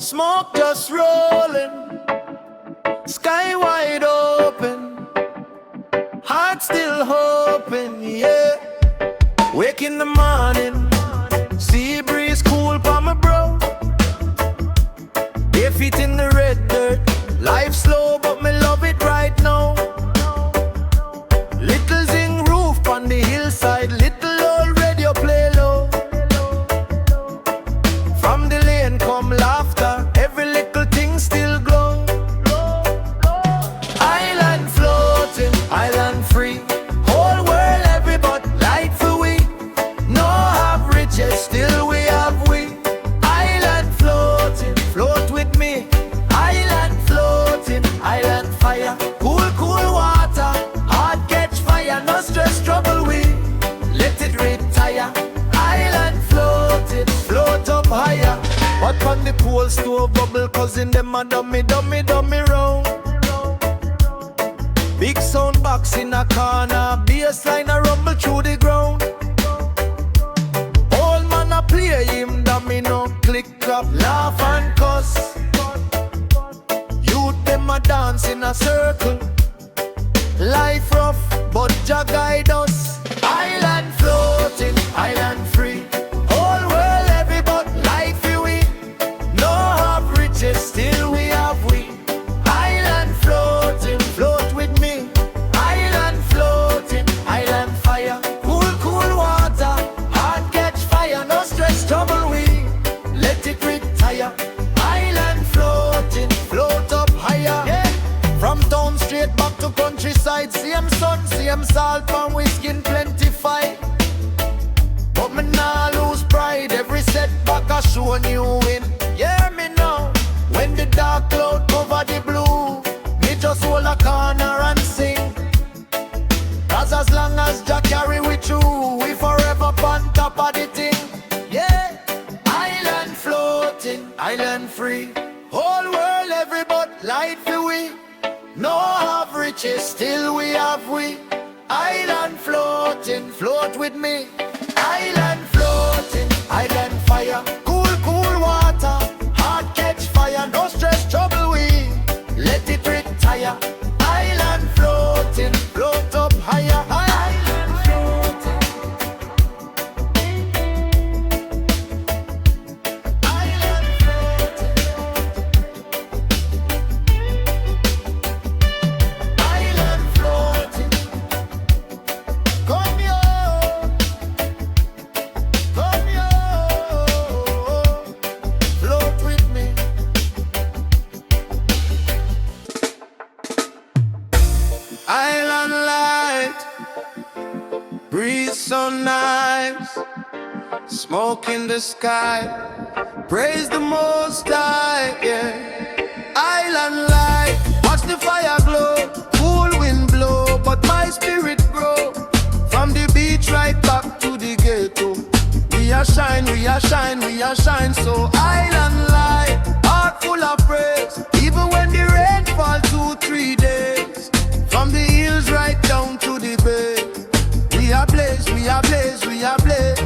Smoke just rolling, sky wide open, heart still hoping, yeah. Wake in the morning, sea breeze cool pa my bro. Bare feet in the red dirt, life slow but me love it right now. Little zing roof on the hillside, little old radio play low. From the lane come laughter, every little thing still glow. Island floating, island free, whole world everybody light for we. No have riches, still we have we. Island floating, float with me. Island floating, island fire, cool cool water, heart catch fire, no stress trouble we, let it retire. Island floating, float up higher. But on the pool store bubble, cousin them a dummy round. Big sound box in a corner, bassline a rumble through the ground. Old man a play him domino, click clap, laugh and cuss. Youth them a dance in a circle. Life rough, but Jah guide us. Island floating, island free, whole world everybody life we. No have riches, still we have we. Island floating, float with me. Island floating, island fire, cool cool water, heart catch fire, no stress trouble we, let it retire. Island floating, float up higher, yeah. From town straight back to countryside, same sun, same salt, and we skin plentify. But me nah lose pride, every setback I show a new win. Yeah, me know, when the dark cloud cover the blue, me just hold a corner and sing. Cause as long as Jah carry we through, we forever on top of the thing. Yeah, island floating, island free, whole world everybody light for we. No have riches, still we have we. Island floating, float with me. Island floating, island fire, cool cool water, heart catch fire, no stress trouble we, let it retire. Island floating, float up higher. Island floating, island floating, island floating. Come here, float with me. Island light, breeze so nice, smoke in the sky, praise the Most High, yeah. Island light, watch the fire glow, cool wind blow, but my spirit grow. From the beach right back to the ghetto, we are shine, we are shine, we are shine. So island light, heart full of praise, even when the rain fall 2-3 days. From the hills right down to the bay, we are blaze, we are blaze, we are blaze.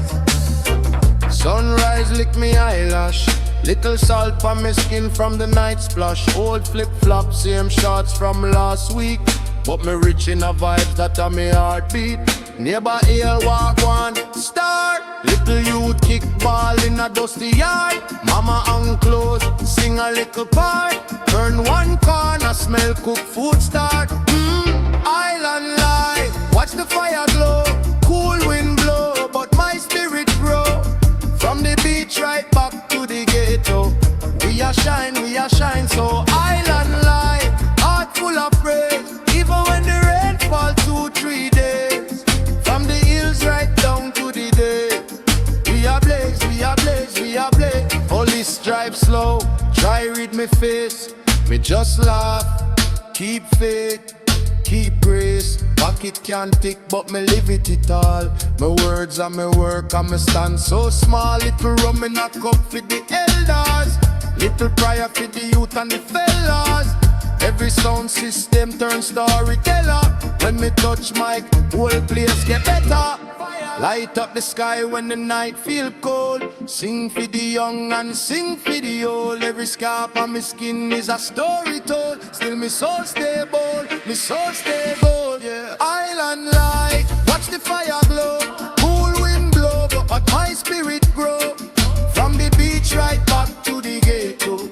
Sunrise lick me eyelash, little salt on my skin from the night splash. Old flip-flop, same shots from last week, but me rich in a vibes that are me heartbeat. Neighbor here walk one, start. Little youth kick ball in a dusty yard. Mama and clothes, sing a little part. Turn one corner, smell cook food start. Island light, watch the fire glow, cool wind blow, but my spirit grow. From the beach right back to the ghetto, we are shine, we are shine. So island light, heart full of praise, even when the rain fall 2-3 days. From the hills right down to the day, we are blaze, we are blaze, we are blaze. Police drive slow, try read me face, me just laugh, keep faith, keep grace. Pocket can't tick, but me live it all. My words and my work and me stand so small. Little rum in a cup for the elders, little prayer for the youth and the fellas. Every sound system turns storyteller. When me touch mic, whole place get better. Fire. Light up the sky when the night feel cold. Sing for the young and sing for the old. Every scar on my skin is a story told. Still me soul stay bold, me soul stay bold, yeah. Island light, watch the fire glow. Cool wind blow, but my spirit grow. From the beach right back to the ghetto.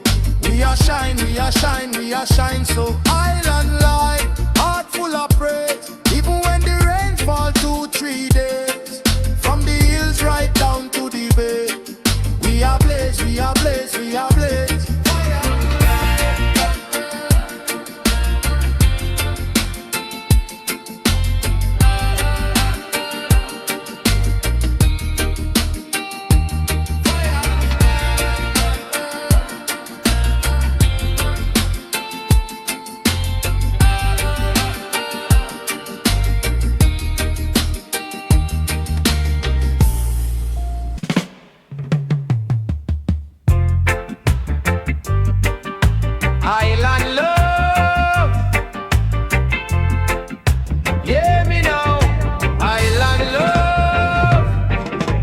We are shine, we are shine, we are shine. So island light, heart full of praise. Even when the rain fall 2-3 days. From the hills right down to the bay. We are blaze, we are blaze, we are blaze. Island love, yeah me now. Island love,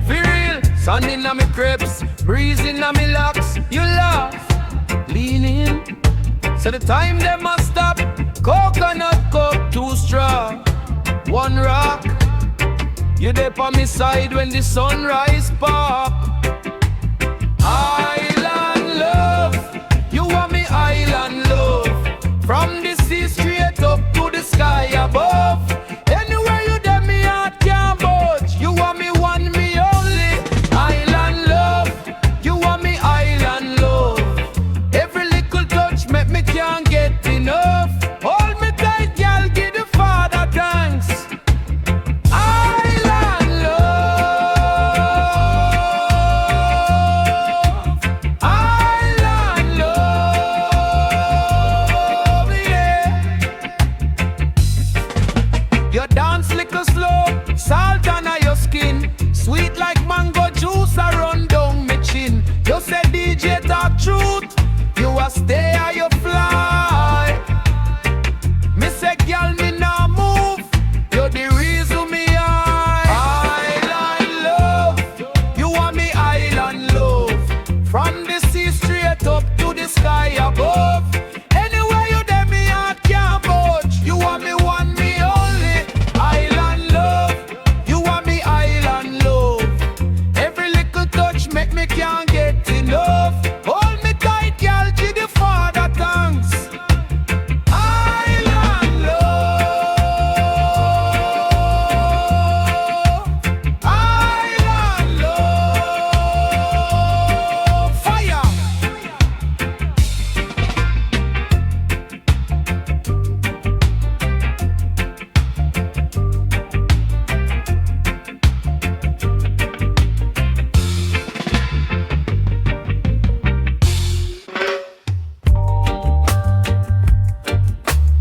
for real. Sun inna me crepes, breeze inna me locks. You laugh, lean in. So the time they must stop. Coconut cup, 2 straw, 1 rock. You there on me side when the sunrise pop. Island love, you want me island love. From the sea straight up to the sky above. Anywhere you there, me heart can't budge. You want me one, me only. Island love, you want me island love. Every little touch make me can't get enough. Hold me tight, girl, give the Father thanks. Island love, island love, yeah. Your dance little slow, salt on your skin. Sweet like mango juice, I run down me chin. You say DJ talk truth, you a stay or you fly. Me say girl, me nah move, you're the reason me high. Island love, you want me island love. From the sea straight up to the sky above. Anywhere you there, me heart can't budge. You want me one, me only. Island love, you want me island love. Every little touch make me can't get enough. Hold me tight, girl, give the Father thanks. Island love, island love, fire.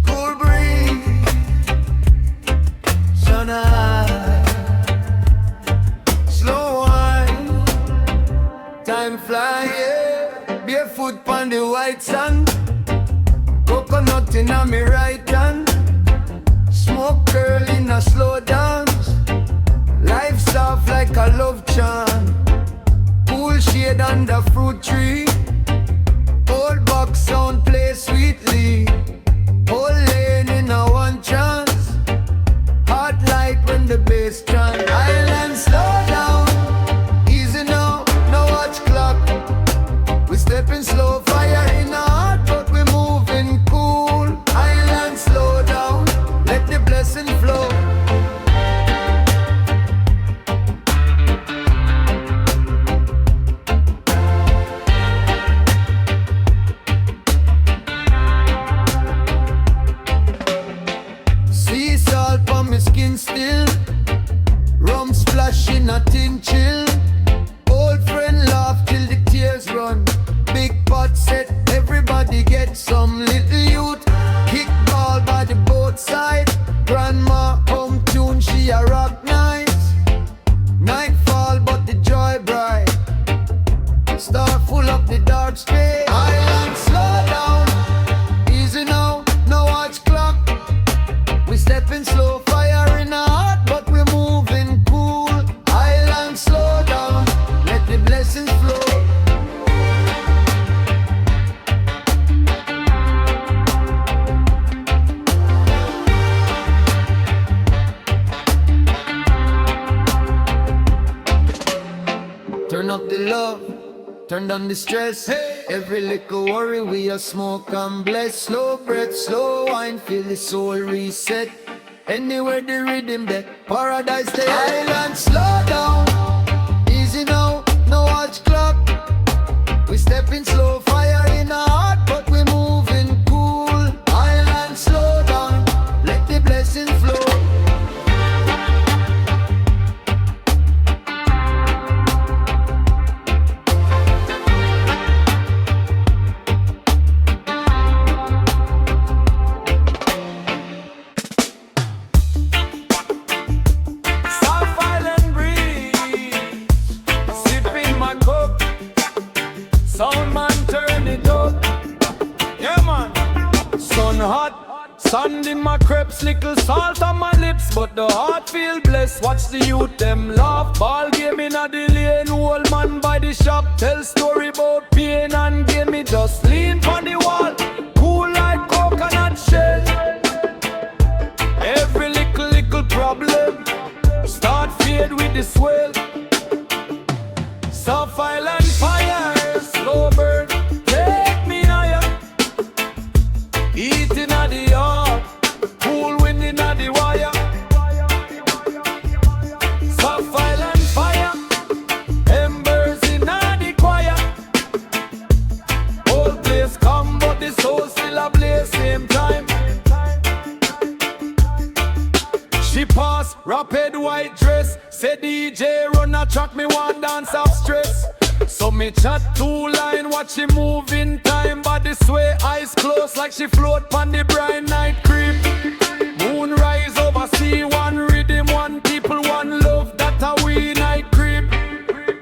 Cool breeze, sun high, slow wine, time fly, yeah. Barefoot on the white sand, coconut in a me right hand, smoke curl in a slow dance. Life soft like a love chant, cool shade under fruit tree. Old box sound play sweetly. Whole lane in a one chance. Hot light when the bass chant. Island slow down, easy now, no watch clock. We stepping slow, fire in our heart, but we moving cool. Island slow down, let the blessing flow. Sea salt on my skin still. Rum splashing a tin chill. Old friend laugh till the tears run. Big pot set, everybody get some. Little youth kick ball by the boat side. Grandma home tune, she a rock nice. Nightfall but the joy bright. Star full up the dark space. Island slow down, easy now, no watch clock. We stepping slow, fire in our heart, but we moving cool. turn down the stress. Every little worry we a smoke and bless. Slow breath, slow wine, feel the soul reset. Anywhere the rhythm there, paradise the island. Slow down, easy now, no watch clock. We stepping slow, fire in our heart, but we moving cool. Island slow down, let the blessing flow. Sand in my crepes, little salt on my lips, but the heart feel blessed. Watch the youth, them laugh. Ball game in a the lane, old man by the shop. Tell story about pain and gain. Me just lean on the wall, cool like coconut shell. Every little problem start fade with the swell. South Island fire, slow burn, take me higher. Eating at the yard, cool wind in at the wire. South Island fire, embers in at the choir. Whole place come but the soul still a blaze same time. She pass, rapid white dress. Say DJ run a track, me want dance off stress. So me chat two line, watch she move in time. Body sway, eyes closed like she float on the bright night creep. Moon rise over sea, one rhythm, one people, one love, that a we night creep.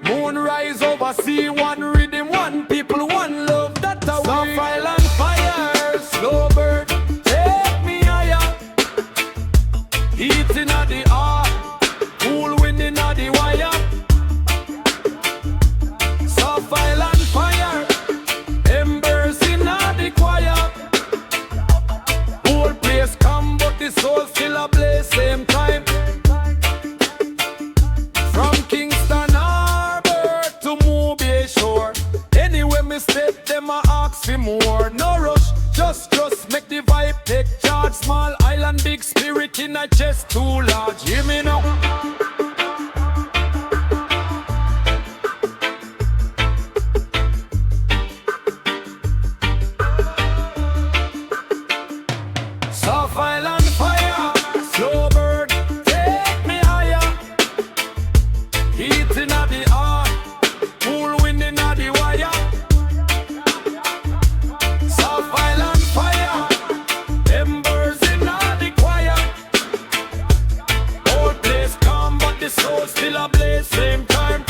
Moon rise over sea, one rhythm, one people, one love, that a we. South Island fire, slow bird, take me higher. Heating at the heart, cool wind in at the wire. South Island fire, embers in the choir. Whole place come but the soul still a blaze same time. From Kingston Harbor to Mobile Shore, anywhere me step them a ask for more. No rush, just make the vibe take charge. Small island, big spirit in a chest too large. Hear me now. South Island fire, slow bird, take me higher. Heating at the heart, cool wind in at the wire. South Island fire, embers in at the choir. Whole place calm but the soul still a blaze same time.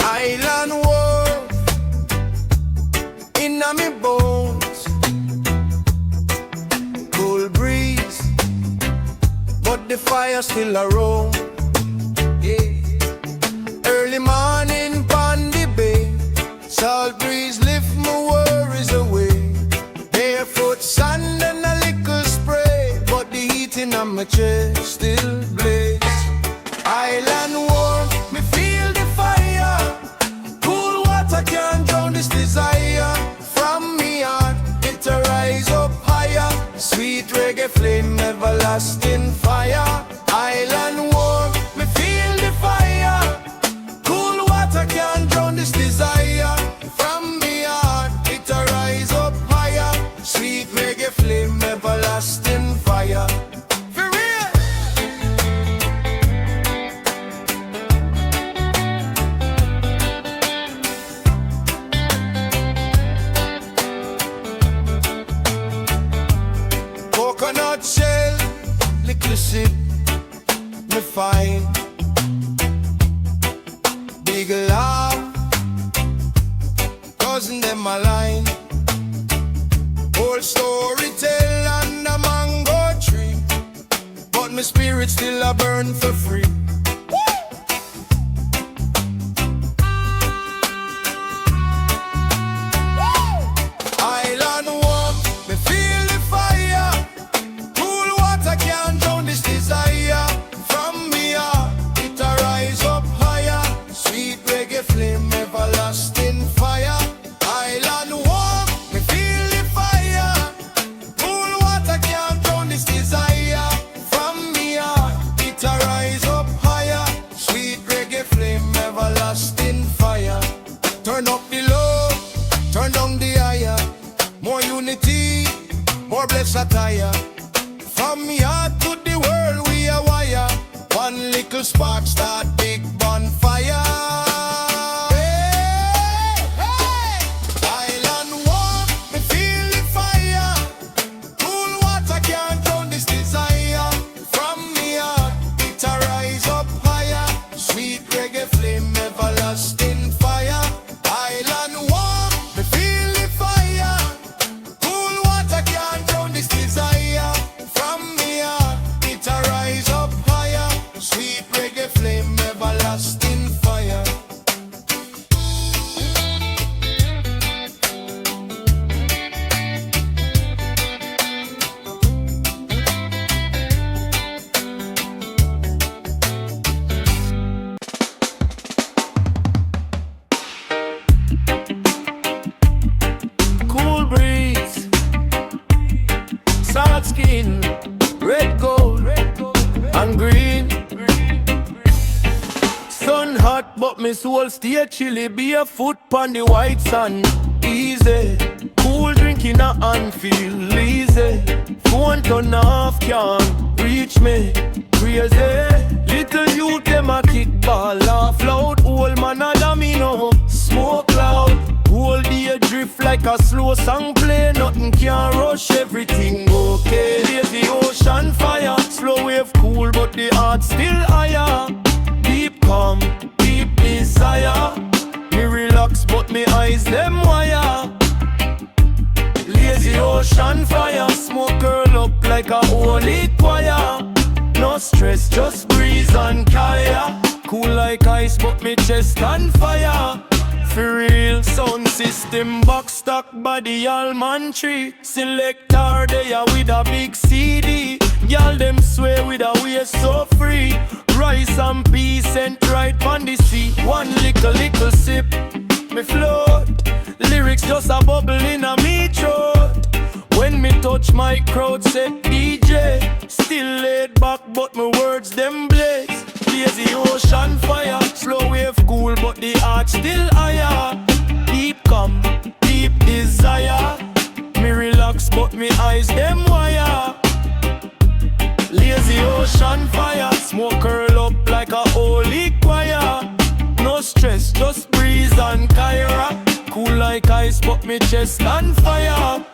Island warmth in me bones, cool breeze, but the fire still around. Yeah. Early morning pon the bay, salt breeze lift my worries away. Barefoot sand and a little spray, but the heat in my chest still blaze. Island warmth, me feel the fire. Cool water can't drown this desire. From me heart, it a rise up higher. Sweet reggae flame, everlasting fire. Island warmth, me feel the fire. Cool water can't drown this desire. From me heart, it a rise up higher. Sweet reggae flame, everlasting fire. For real. Coconut shell, little sip, me fine. Big love, cousin them a line. old story tell on a mango tree, but my spirit still a burn for free. Island warm, me feel the fire. Cool water can't drown this desire. From me heart, it a rise up higher. Sweet reggae flame, everlasting fire. Island warm, me feel the fire. Cool water can't drown this desire. From me heart, it a rise up higher. Sweet reggae flame, everlasting fire. Turn up the low, turn down the higher. More unity, more blessed attire. From me heart to the world we a wire. One little spark start big bonfire. Hey, hey. Island warm, me feel the fire. Cool water can't drown this desire. From me heart, it a rise up higher. Sweet reggae flame, everlasting fire. Island warm, me feel the fire. Cool water can't drown this desire. From me heart, it a rise up higher. Sweet reggae flame, everlasting fire. Cool breeze, salt skin, red gold and green. Sun hot but me soul stay chilly. Barefoot pon the white sand, easy. Cool drink in a hand, feel easy. Phone turn off, can't reach me, crazy. Little youth them a kick ball, laugh loud. Old man a domino, smoke loud. Whole day drift like a slow song play. Nothing can rush, everything okay. Lazy ocean fire, slow wave cool but the heart still higher. Deep calm, deep desire. Me relax but me eyes them wire. Lazy ocean fire, smoke curl up like a holy choir. No stress, just breeze and kaya. Cool like ice but me chest on fire. For real, sound system, box stock, body, almond tree. Selector, they are with a big CD. Y'all them sway with a waist so free. Rice and peas sent right on the sea. One little sip, me float. Lyrics just a bubble in a me throat. When me touch my crowd set DJ. Still laid back but my words them blaze. Lazy ocean fire, slow wave cool but the heart still higher. Deep calm, deep desire. Me relax but me eyes them wire. Lazy ocean fire, smoke curl up like a holy choir. No stress, just breeze and Kyra. Cool like ice but me chest on fire.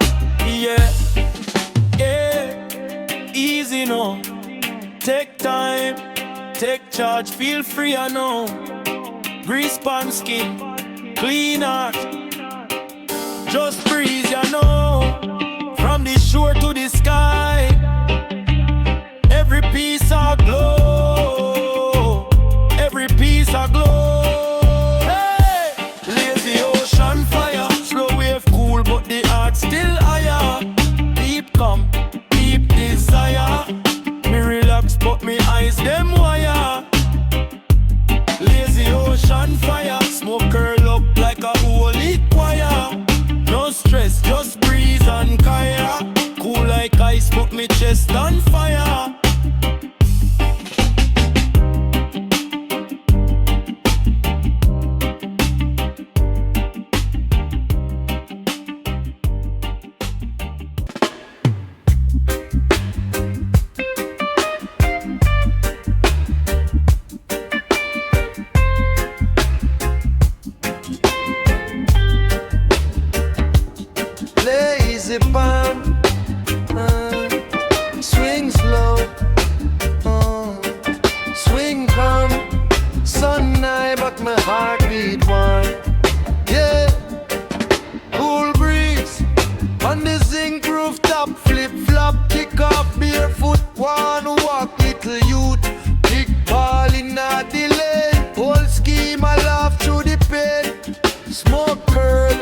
Yeah, yeah, easy no. Take time, take charge, feel free I know. Grease pan skin, clean heart. Just breeze you know. From the shore to the sky, every piece a glow. Every piece a glow. Hey! Lazy ocean fire, slow wave cool but the heart still higher. Deep calm, deep desire. Me relax but me eyes them wire. Lazy ocean fire, smoke curl up like a holy choir. No stress, just breeze and Kyra. Cool like ice but me chest on fire. Lazy pan, swing slow, swing calm. Sun high but my heartbeat warm. Yeah, cool breeze on the zig pink rooftop, flip flop, kick off barefoot, one walk little youth, big ball in a delay, whole scheme I laugh through the pain, smoke curl,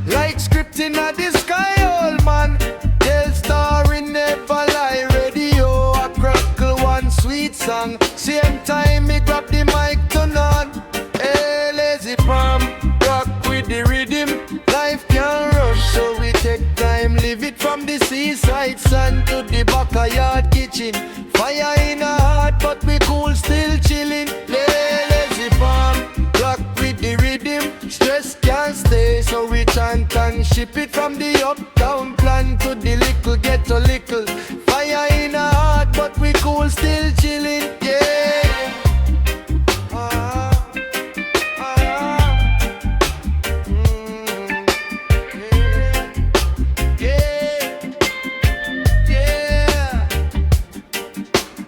like scripting at the sky, old man, tell story never lie, radio I crackle one sweet song, same time me grab the mic turn on, hey lazy palm, rock with the rhythm, life can rush so we take time, live it from the seaside sun to the backyard kitchen, fire in a heart but we cool still chilling, lazy palm, rock with the rhythm, stress can't stay so we chant and ship it from the uptown plan to the little ghetto little, fire in a heart but we cool still chilling, yeah.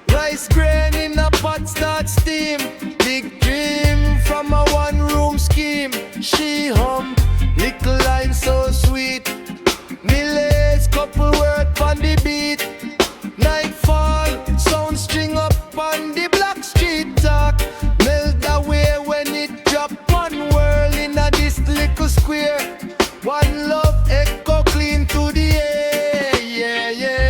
Rice grain in a pot start steam, big dream from a one room scheme, she hum, little line so sweet, Miller's couple word on the beat, nightfall, sound string up on the black street talk, melt away when it drop, one whirl in a this little square, one love echo clean to the air, yeah, yeah.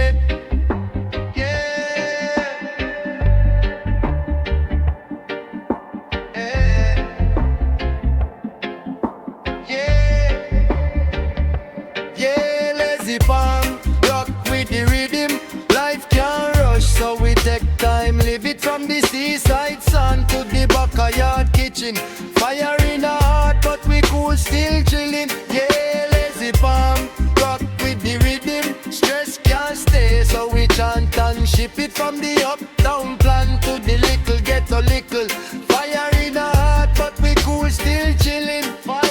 Time, live it from the seaside sun to the backyard kitchen, fire in a heart but we cool still chilling, yeah, lazy palm, rock with the rhythm, stress can't stay so we chant and ship it from the uptown plan to the little ghetto little, fire in a heart but we cool still chilling, fire.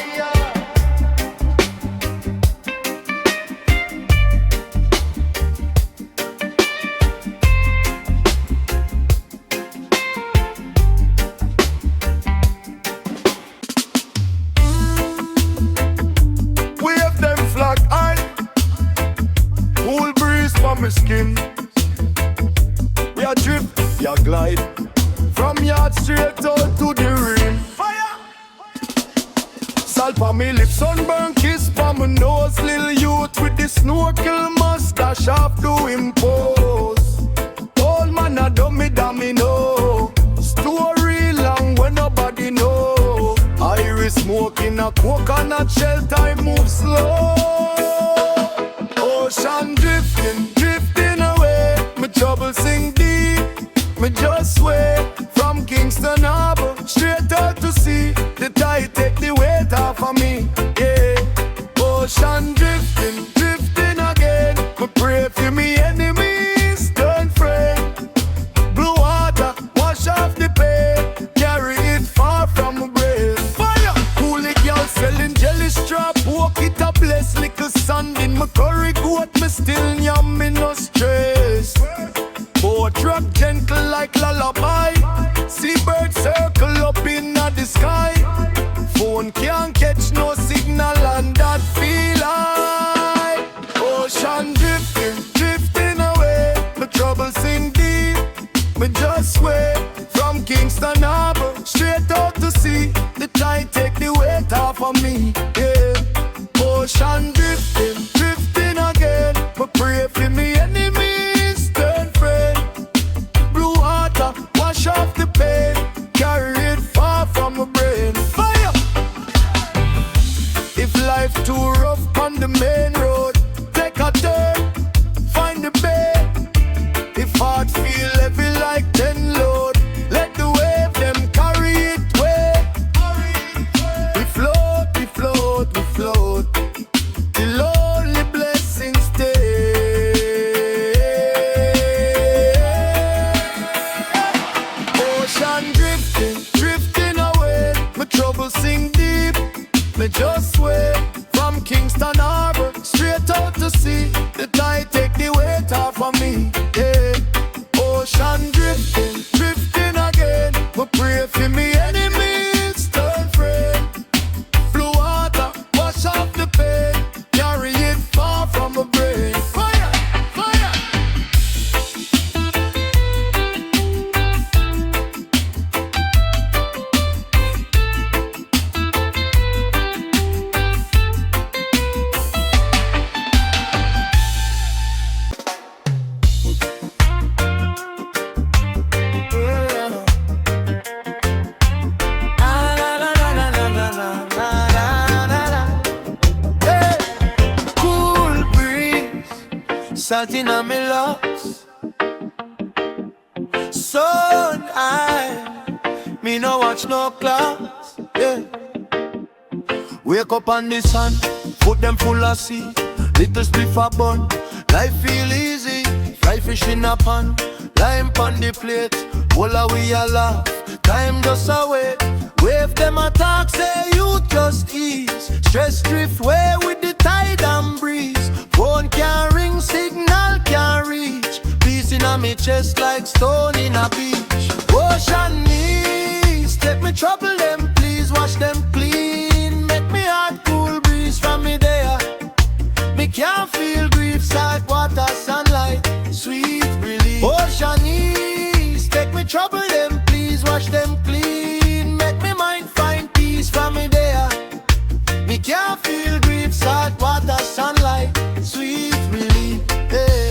My skin, ya drip, ya glide, from yard straight out to the rim. Fire! Salt on me lips, sunburn kiss on my nose, little youth with the snorkel mustache off to impose. Old man a dummy domino, story long when nobody know. Iris smoking a coconut shell, time move slow. Ocean drifting, drifting away. My trouble sink deep, me just sway. From Kingston Harbor, straight out to sea. The tide take the weight off of me, yeah. Ocean drifting, drifting again. Me pray for me enemies, turn friend. Blue water, wash off the pain. Carry it far from my brain. Fire! Cool it, y'all selling jelly strap. Walk it up, bless little sand in my curry goat. Me still yum, me no stress. Boat rock gentle like lullaby. Seabird circle up in the sky. Phone can't catch no signal and that feel high. Ocean drifting, drifting away. My trouble sink deep, me just sway. From Kingston Harbor, straight out to sea. The tide take the weight off of me, yeah. Ocean drifting, drifting again. Me pray salt in a me locks. Sun high, me no watch no clouds, yeah. Wake up on the sun, put them full of sea. Little spliff a bun, life feel easy. Fry fish in a pan, lime on the plate. All a we a laugh, time just a wait. Wave them a talk, say you just ease. Stress drift way with the tide and breeze. Phone can't ring, signal can't reach. Peace in a me chest like stone in a beach. Ocean knees, take me trouble them, please wash them clean. Make me heart cool breeze from me there. Me can't feel grief, salt water, sunlight, sweet relief. Ocean knees, take me trouble them, please wash them clean. Make me mind find peace from me there. Me can't feel grief, salt water, sunlight, sweet relief. Hey.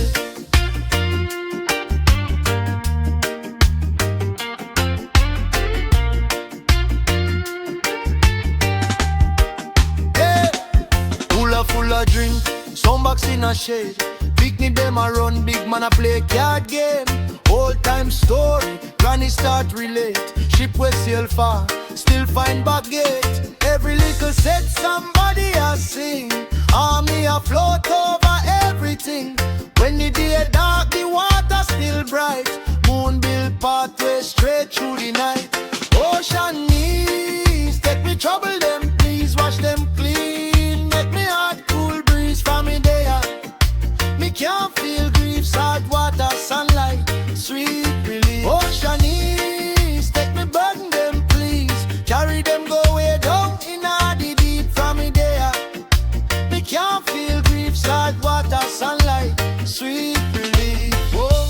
Full of drink, some box in a shade. Picnic them a run, big man a play card game. Old time story, granny start relate. Ship we sail far, still find back gate. Every little set somebody a sing. Army a float over everything. When the day dark, the water still bright. Moon build pathway straight through the night. Ocean knees, take me trouble them, please wash them clean. Make me heart cool breeze from me there. Me can't feel grief, salt water, sunlight, sweet relief. Ocean knees, take me burden them, please. Carry them go way down in the deep from me there. Me can't feel grief, salt water, sunlight, sweet relief. Whoa.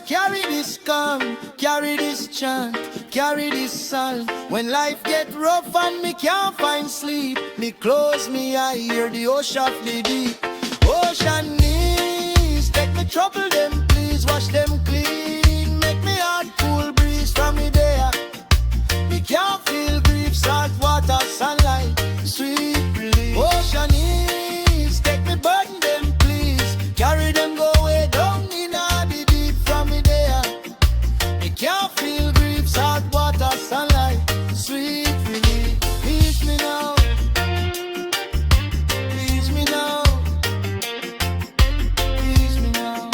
Carry this calm, carry this chant, carry this song. When life get rough and me can't find sleep, me close me eye, hear the ocean of the deep. Ocean knees, take me trouble them, please wash them clean. Make me heart cool breeze from me there. Me can't feel grief, salt water, sunlight, sweet relief. Ocean knees, take me burden them, please. Carry them go way down in the deep from me there. Me can't feel grief, salt water, sunlight, sweet relief. Please me now, please me now, please me now.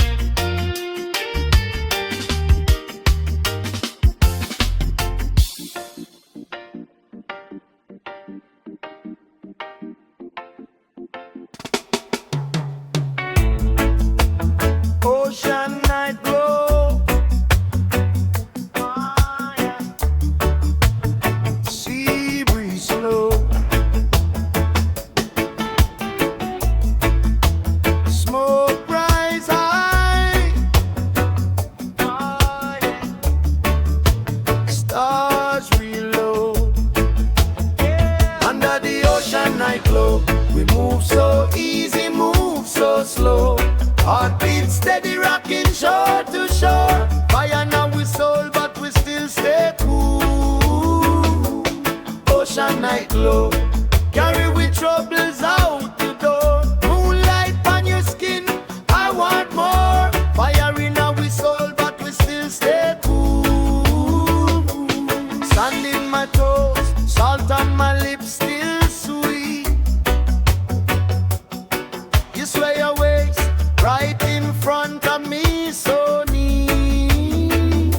Ocean night glow, sea breeze slow, smoke rise high, stars reload. Under the ocean night glow, we move so easy, move so slow. Heartbeat steady, rocking shore to shore. Fire now we soul, but we still stay cool. Ocean night glow, carry we troubles out the door. Moonlight on your skin, I want more. Fire in our soul, but we still stay cool. Sand in my toes, salt on my lips, still sweet. You sway your waist right in front of me, so neat.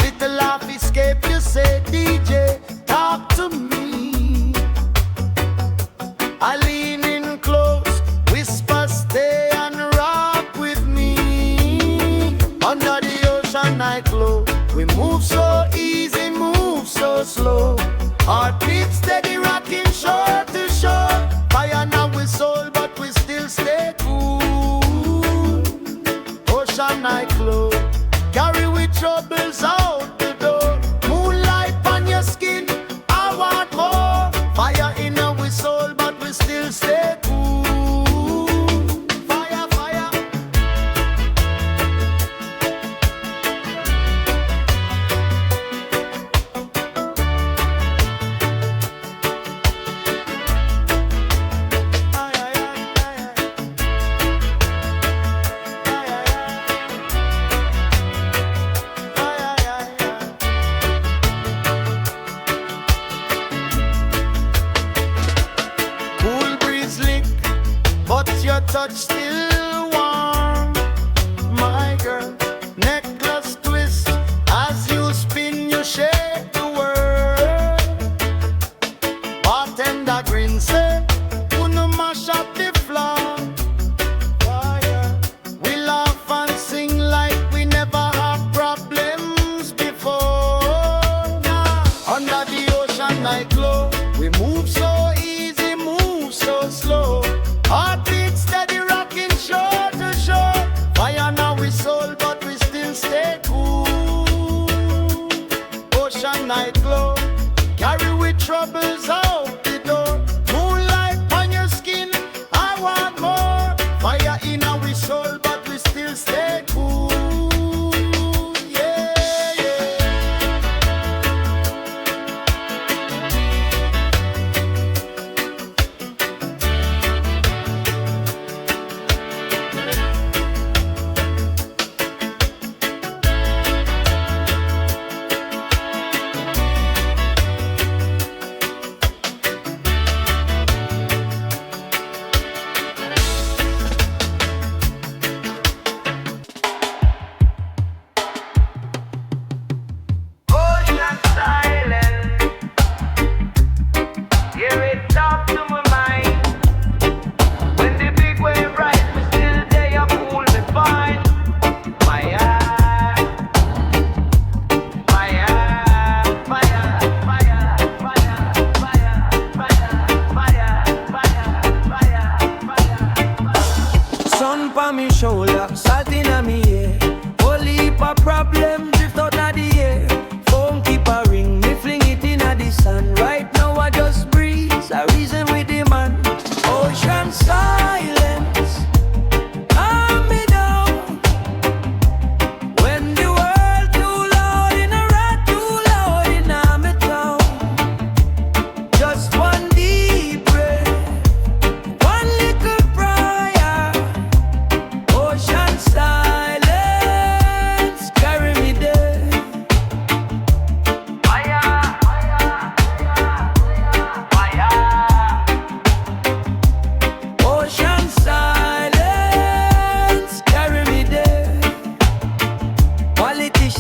Little laugh escape, you say, DJ, talk to me. I lean in close, whisper, stay and rock with me. Under the ocean night glow, we move so easy, move so slow. Heartbeat steady, rocking shore to shore. Fire now with soul, but we still stay cool. Ocean night glow, carry with troubles out the door. Moonlight on your skin, I want more. Fire in our soul, but we still stay cool. Fire, fire.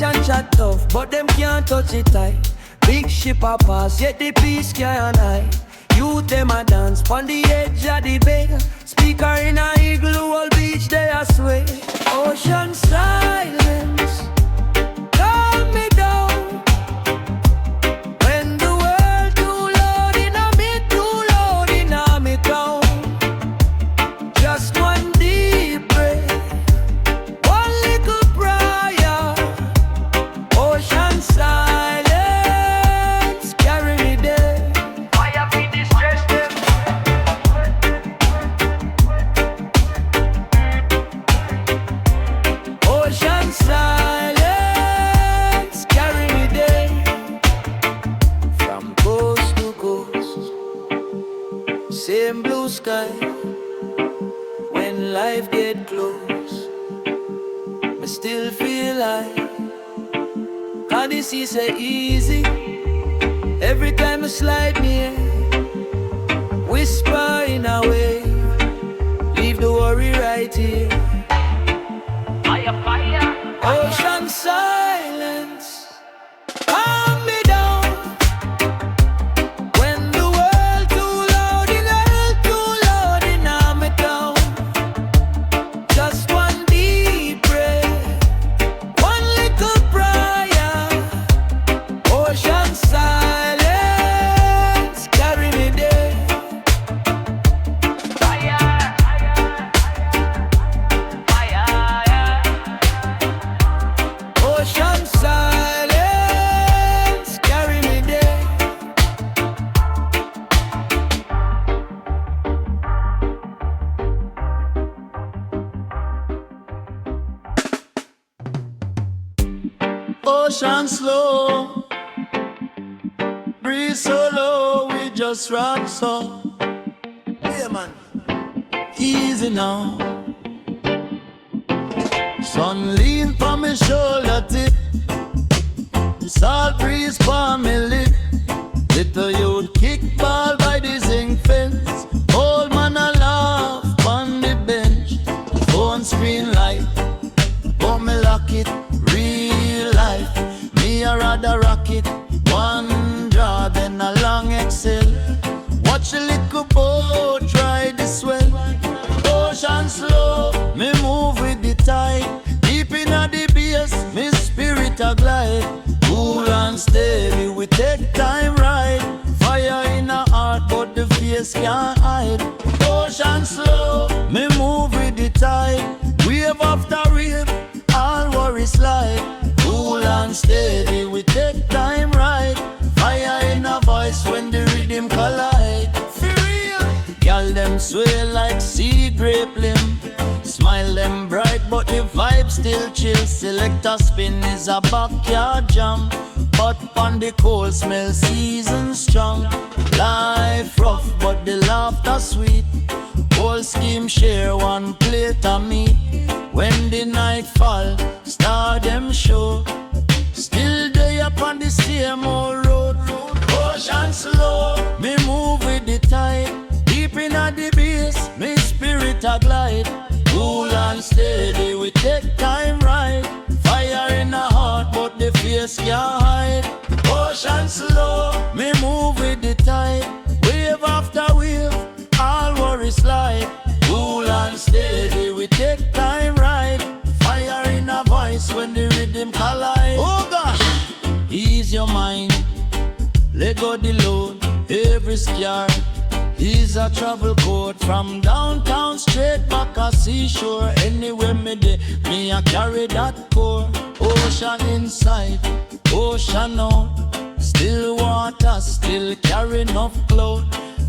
Ocean chat tough, but them can't touch it tight. Big ship a pass, yet the peace can't hide. Youth them a dance pon the edge of the bay. Speaker in a igloo, all beach they a sway. Ocean silence, calm me down. When the world too loud in a me, too loud in a me town. Just one deep breath, one little prayer. Ocean silence, carry me there. Fire feed the stress them. Ocean silence, carry me there. From coast to coast, same blue sky. When life get close, I still feel like how this is so easy. Every time I slide near, whisper in a way, leave the worry right here. Fire, fire, fire. Ocean silence, calm me down. When the world too loud in hell, too loud in my town. Just one deep breath, one little prayer. Ocean silence, carry me there. Fire, fire, ocean silence, carry me there. Ocean slow, breeze so low, we just rock so. Yeah, man. Easy now. Sun lean for me shoulder tip. The salt breeze for me lip. Little youth kick ball by the zinc fence. Old man a laugh on the bench. Phone screen light, but me lock it. Real life, me a rather rock it. One draw, then a long exhale. Watch a little boat try the swell. Ocean slow, me move with the tide. Deep in the bass, me spirit a glide. Cool and steady, we take time ride. Fire in a heart, but the face can't hide. Ocean slow, me move with the tide. Wave after wave, all worries slide. Cool and steady, we take time ride. Fire in a voice when the rhythm collide. For real, y'all them sway like sea grape limb. Smile them bright, but the vibe still chill. Select a spin is a backyard jam. But on the cold smell season strong. Life rough, but the laughter sweet. Whole scheme share one plate of meat. When the night fall, star them show. Still day up on the same old road. Ocean slow, me move with the tide. Deep in the bass, me spirit a glide. Cool and steady, we take time ride. Fire in a heart, but the face can't hide. Ocean slow, me move with the tide. Wave after wave, all worries slide. Cool and steady, we take time ride. Fire in a voice when the rhythm collide. Oh gosh, ease your mind, let go the load. Every scar is a travel code. From downtown straight back a seashore. Anywhere me dey, me a carry that core. Ocean inside, ocean out. Still water, still carry enough cloud.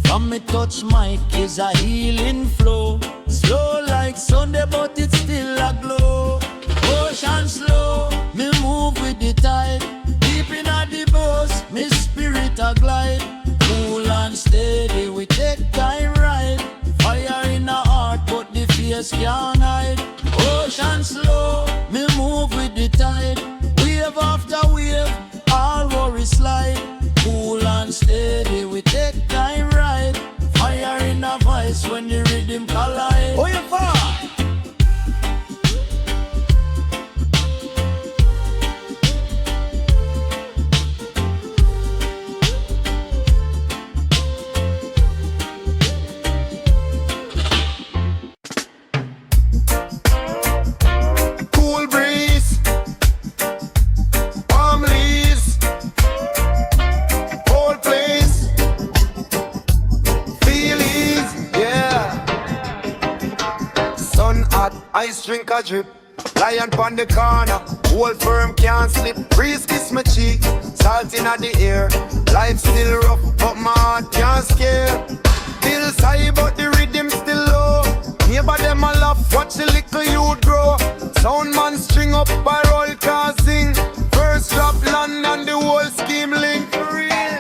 From me touch mic is a healing flow. Slow like Sunday, but it's still a glow. Ocean slow, me move with the tide. Deep in the boss, me spirit a glide. Cool and steady, we take time ride. Fire in the heart, but the face can't hide. Ocean slow, me move with the tide. Wave after wave, all worries slide. Cool and steady, we take time ride. Fire in the voice when the rhythm collide. Oh, you fall. a drip. Lion pon the corner, hold firm, can't slip. Breeze kiss my cheek, salt inna the air. Life still rough, but my heart can't scare. Bills high, but the rhythm still low. Neighbor them a laugh, watch the little youth grow. Sound man string up by roll car sing. First drop land and the whole scheme link.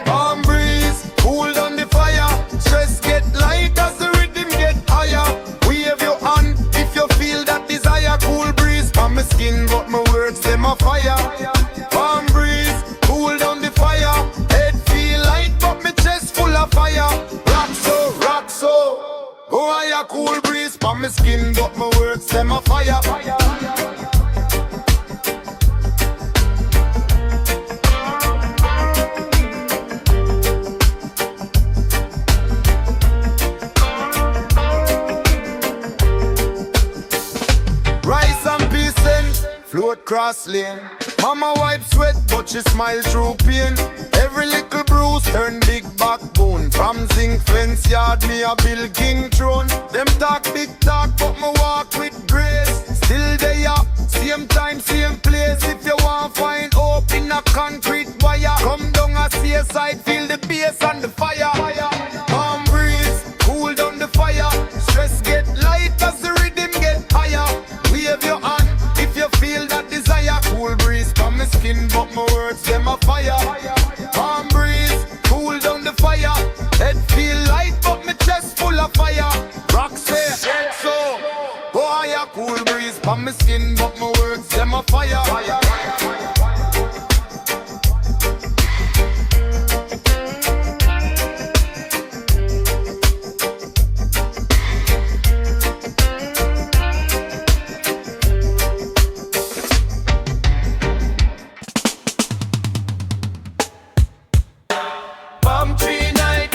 Palm breeze, cool down the fire. Stress get light as the rhythm get higher. Wave your hand if you feel that desire. Cool breeze on my skin, but my words them a fire. Palm breeze, cool down the fire. Head feel light, but my chest full of fire. Rock so. Oh, I a cool breeze on my skin, but my words them a fire. Rice and peace and float cross lane. Mama wipe sweat, but she smile through pain. Every little bruise turn big backbone. From zinc fence yard, me a build king throne. Them talk big talk, but me walk with grace. Still they up, same time, same place. If you want find hope in a concrete wire, come down a seaside, feel the bass and the fire. Palm breeze, cool down the fire. Stress get light as the rhythm get higher. Wave your hand if you feel that desire. Cool breeze from my skin, but my words them a fire. Palm breeze, cool down the fire. Head feel light, but my chest full of fire. Rock say, so. Boy, a cool breeze from my skin, but my words them a fire. Palm tree night,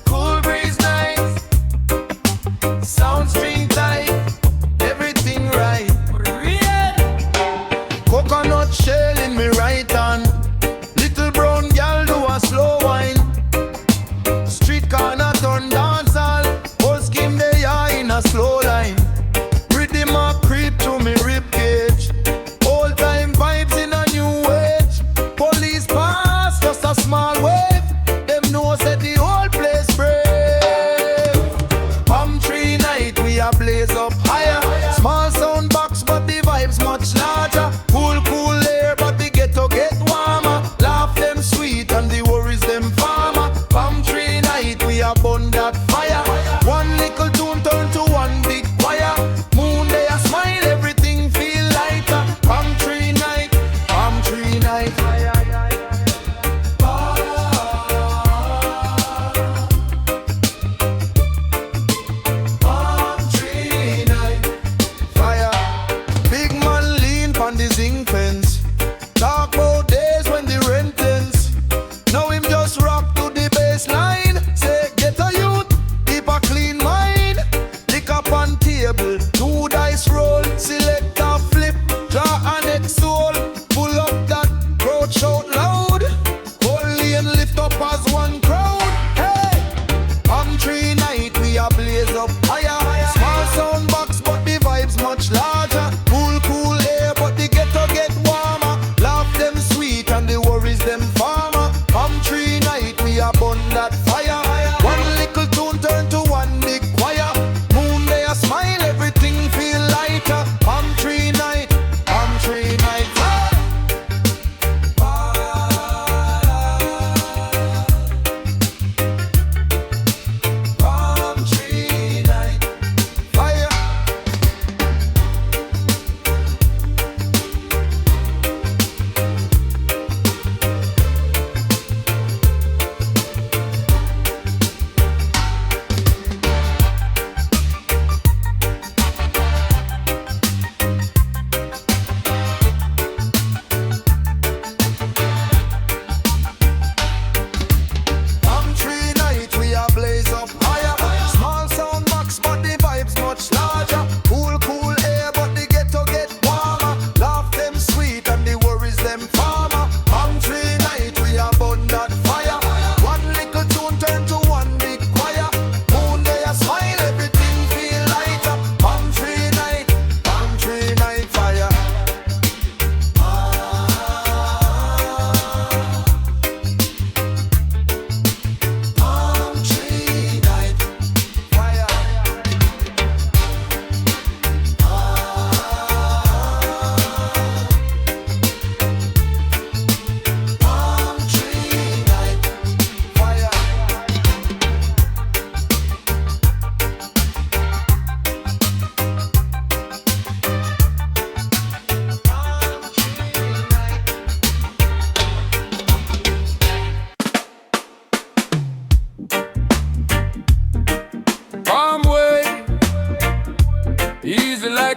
cool breeze night, sound string tight, everything right. Coconut shell in me right hand, little brown girl do a slow wine. Street corner turn dancehall, whole scheme they are in a slow line. Rhythm a creep to me rib cage, old time vibes in a new age. Police pass, just a small wave, them know say the whole place brave. Palm tree night, we a blaze up higher. Small sound box, but the vibes much larger. Cool air, but the ghetto get warmer. Laugh them sweet and the worries them farmer. Palm tree night, we a burn that fire. One little tune turn to one big choir. Moon they a smile, everything feel lighter. Palm tree night, palm tree night. Palm tree night, fire. Big man lean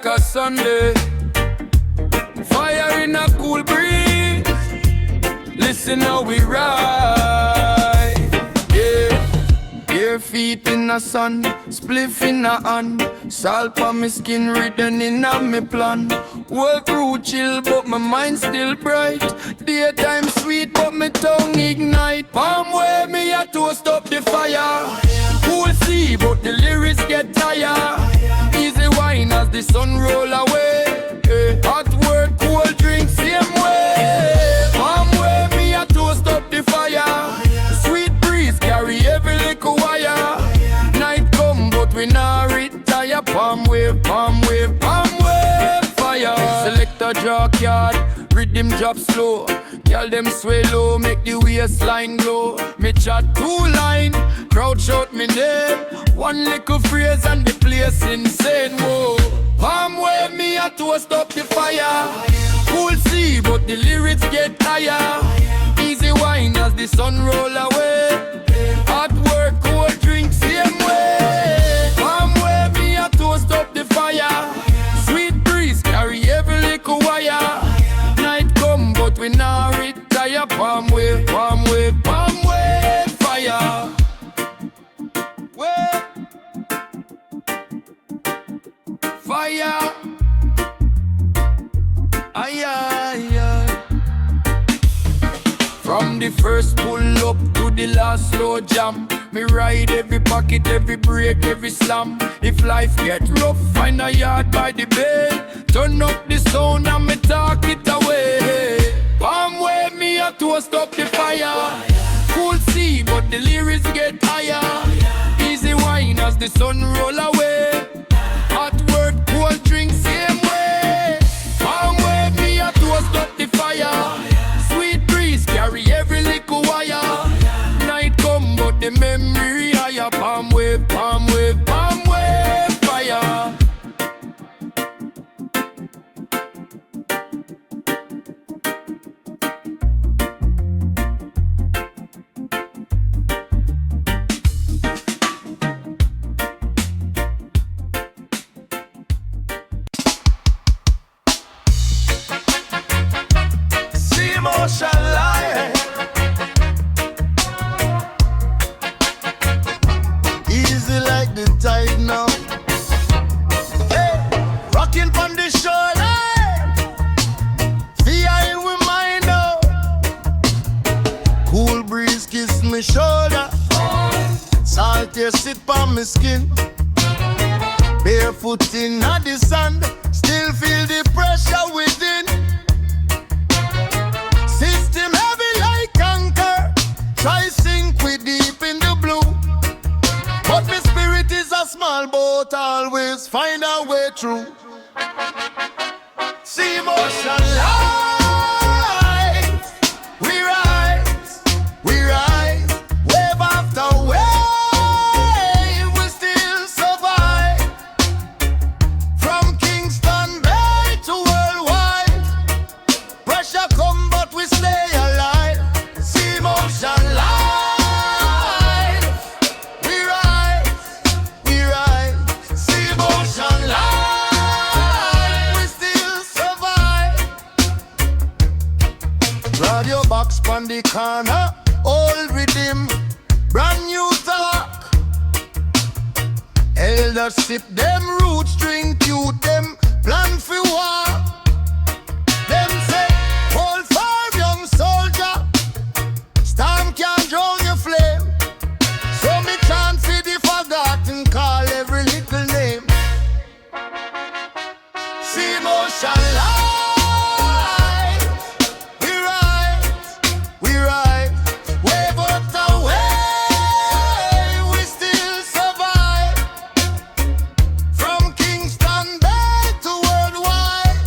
like a Sunday. Fire in a cool breeze. Listen how we ride. Yeah. Bare feet in the sun, spliff in the hand. Salt on my skin, written in on me plan. Whole crew chill, but my mind still bright. Daytime sweet, but my tongue ignite. Palm where me a toast up the fire. Cool sea, but the lyrics get tired. Easy wine as the sun roll away. Hot word, cold drink, same way. Palm where me a toast up the fire. Sweet breeze carry every little wire. Night come, but we not retire. Palm wave, palm wave, palm wave, fire. Select a draw card, rhythm drop slow. Girl them sway low, make the waistline glow. Me chat two line, crowd shout me name. One little phrase and the place insane, whoa. Palm wave me a toast up the fire. Cool sea, but the lyrics get higher. Easy wine as the sun roll away. Hot work, cold drink, same way. Palm wave me a toast up the fire. Sweet breeze carry every little wire. Night come, but we not retire. Palm wave, palm wave, palm wave, fire. Wave. Fire. Aye, aye, aye. From the first pull up to the last slow jam, me ride every pocket, every break, every slam. If life get rough, find a yard by the bay. Turn up the sound and me talk it away. Palm wave me a toast up the fire. Cool sea, but the lyrics get higher. Easy wine as the sun roll away. Hot word, cold drink, same way. Palm wave me a toast up the fire. Sweet breeze carry every little wire. Night come, but the memory higher. Palm wave, palm wave, palm wave, fire. Easy like the tide now. Hey, rocking from the shoreline. Fear we mind now. Cool breeze kiss me shoulder. Salt here sit on my skin. Barefoot in the sand. Still feel the pressure within. System heavy like anchor. Try sink we deep in the blue. But my spirit is a small boat. Always find a way through. See motion light. We rise, we rise. Wave after wave, we still survive. From Kingston Bay to worldwide. Pressure come but we stay alive. See motion light. We rise, we rise. See motion light. We still survive. Radio box on the corner. Old rhythm, brand new talk. Elders sip them roots, drink youth them plan for war. Them say, hold fire, young soldier. Storm can't drown your flame. So me chant for the forgotten, call every little name. See motion light. We rise, we rise. Wave after wave, we still survive. From Kingston Bay to worldwide.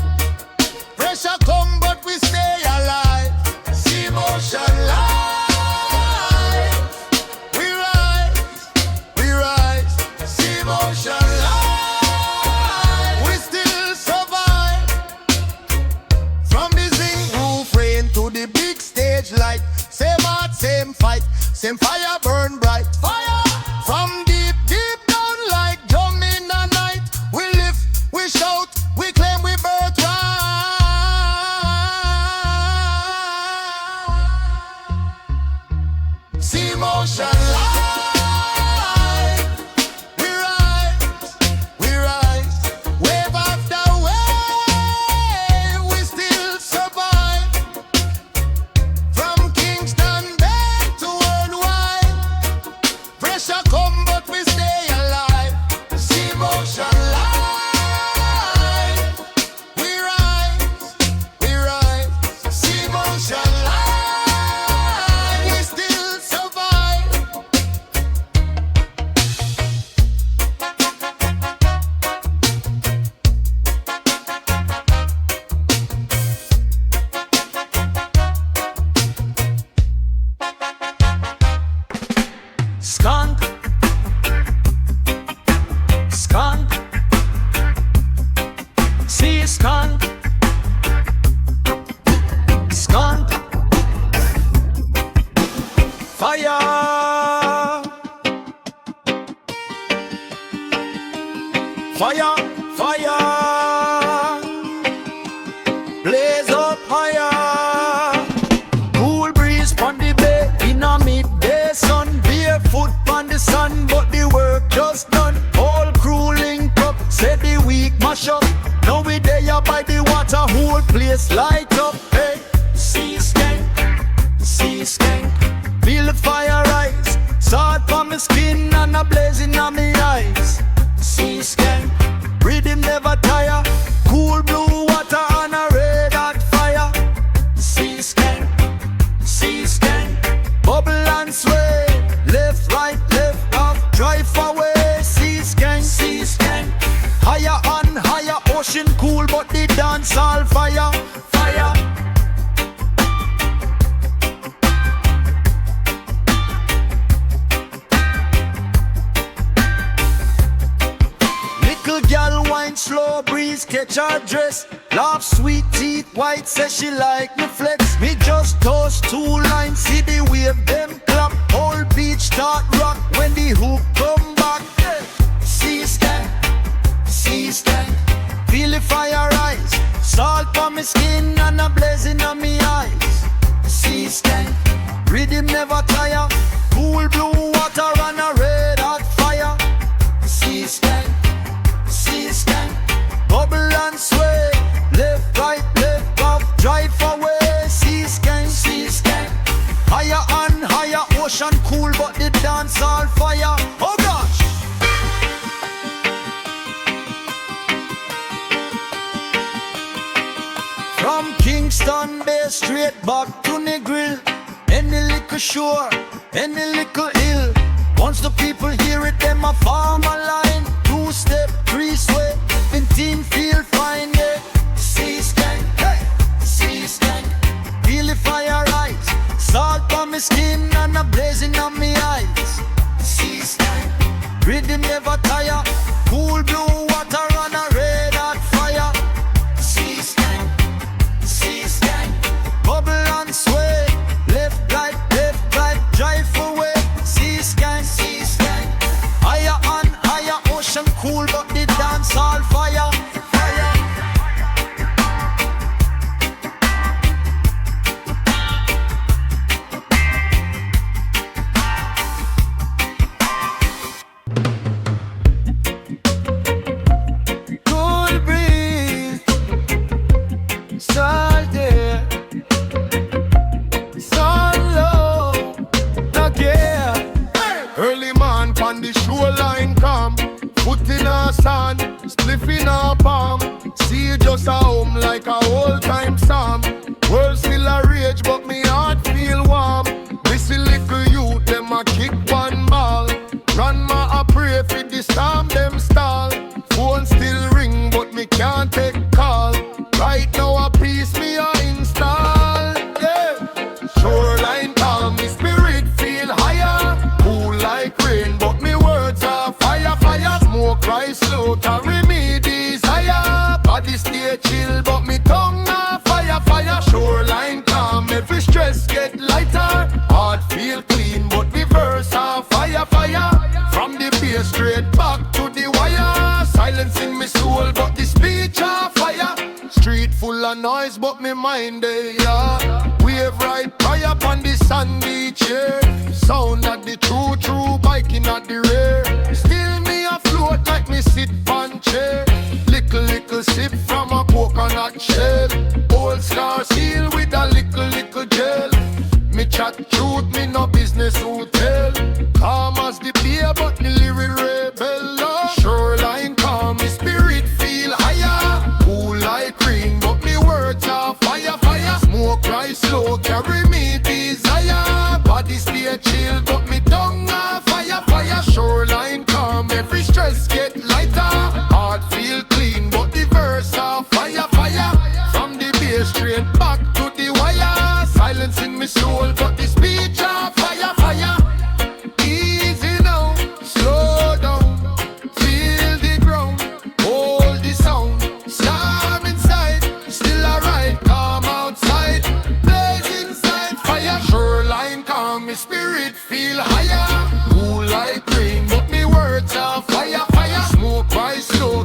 Pressure come but we stay alive. See motion light. We rise, we rise. See motion light. We still survive. From the zinc roof rain to the big stage light. Same heart, same fight. Same fire burn bright. Fire! From deep, deep down like drum in the night. We lift, we shout, Fire, fire, blaze up higher. Cool breeze pon the bay in a midday sun. Barefoot pon the sun, but the work just done. All crew link up, say the week mash up. Now we there by the water, whole place light up. Hey, see skank, see skank. Feel the fire rise, salt on my skin and a blazing on my eyes. See skank, rhythm never tire. Cool blue water and a red hot fire. See skank, bubble and sway. Left, right, left, off, drive away. See skank, higher and higher. Ocean cool but the dance all fire, fire. Little girl wine slow breeze catch her dress. Laugh sweet teeth white says she like me flex. Me just toast 2 lines, see the wave them clap. Whole beach start rock when the hook come back. See skank, feel the fire rise. Salt on my skin and a blazing on me eyes. See skank, rhythm never tire. Cool blue water and a red hot fire. See skank, bubble and sway. Left, right, left, off, drive away. See skank, higher and higher. Ocean cool but the dance all fire. Oh gosh. From Kingston Bay straight back to Negril. Any little shore, any little hill. Once the people hear it, them a form a line. 2-step, 3-sway, 15 feel fine, yeah. See skank, hey, see skank. Feel the fire rise. Salt on my skin and a blazing on me eyes. See skank, rhythm never tire. Cool blue water and a red hot fire. See skank, bubble and sway. Left, right, drive away. See skank, higher and higher. Ocean cool but the dance all fire, fire. Cool breeze, salt there, sun low, again. Early man pon the shoreline come. Foot in a sand, spliff in a palm. See just a home like a old time song. World still a rage but me heart feel warm. Missy little youth them a kick one ball. Grandma a pray for the storm them stall. Phone still ring but me can't take call. Right now a piece me a install. Yeah. Shoreline calm, me spirit feel higher. Cool like rain but me words are fire, fire. Smoke rise slow, carry me desire. Body stay chill but me tongue a fire, fire. Shoreline calm, every stress get lighter. Heart feel clean but the verse are fire, fire. From the bass straight back to the wire. Silence in me soul but the speech are fire. Street full of noise but me mind yeah. Wave right prior upon the sand beach, yeah. Sound of the true biking at the rear. Still me afloat like me sit on chair. Little sip from a coconut shell. Old scars heal with a little gel. Me chat truth, me no business hotel. Calm as the beer but the lyric rebel. Shoreline calm, me spirit feel higher. Cool like rain but me words are fire, fire. Smoke rise slow, carry me desire. Body stay chill but me tongue are fire, fire. Shoreline calm, every stress get lighter. Heart feel clean but the verse are fire, fire. From the bass straight back to the wire. Silence in me soul but the speech are fire, fire. Easy now, slow down. Feel the ground, hold the sound. Storm inside, still alright. Calm outside, blaze inside. Fire, shoreline calm, me spirit feel higher. Cool like rain but me words are fire, fire. Smoke rise slow.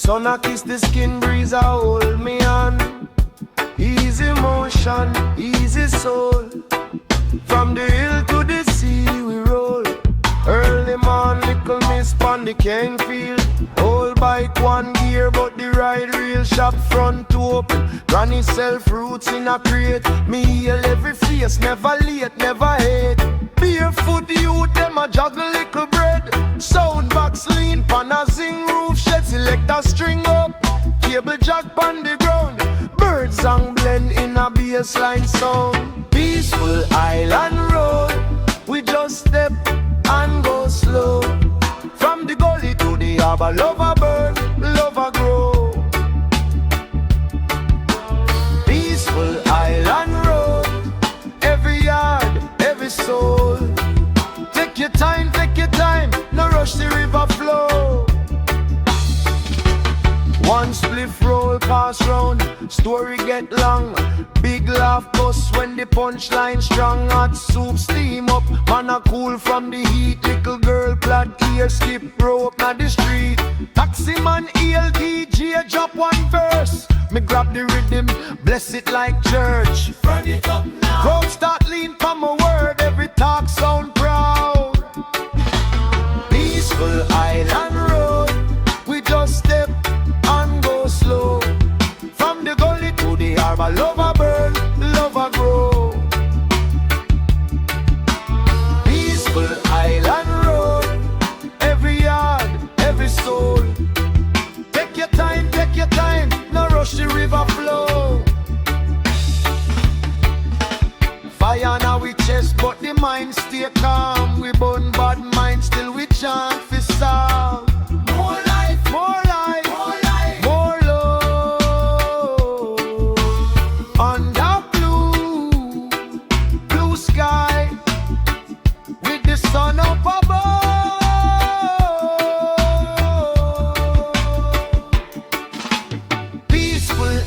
sun a kiss the skin breeze a hold me on. Easy motion, easy soul. From the hill to the sea we roll. Early morn, little miss pon the cane field. Old bike one gear, but the ride real shop front to open. Granny self roots in a crate. Me heal every face, never late, never hate. Barefoot youth, them a juggle little bread. Sound box lean, pan a zing roof shed. Select a string up, cable jack pon the ground. Bird song blend in a bassline sound. Peaceful island road, we just step and go slow. From the gully to the harbor, love a burn, love a grow. Peaceful island road, every yard, every soul. Take your time, no rush the river flow. One spliff roll pass round, story get long. Big laugh bust when the punchline strong. Hot soup steam up, man a cool from the heat. Little girl plaid ear skip rope na the street. Taxi man hail DJ drop one verse. Me grab the rhythm, bless it like church. Burn it up now. Crowd start lean from a word, every talk sound proud. Peaceful island road, we just step and go slow. From the gully to the harbor, love a burn, love a grow. Peaceful island road, every yard, every soul. Take your time, no rush the river flow. Fire now we chest, but the mind stay calm. We burn bad mind, still we chant for sound. More life, more life, more life, more love. Under blue sky, with the sun up above. Peaceful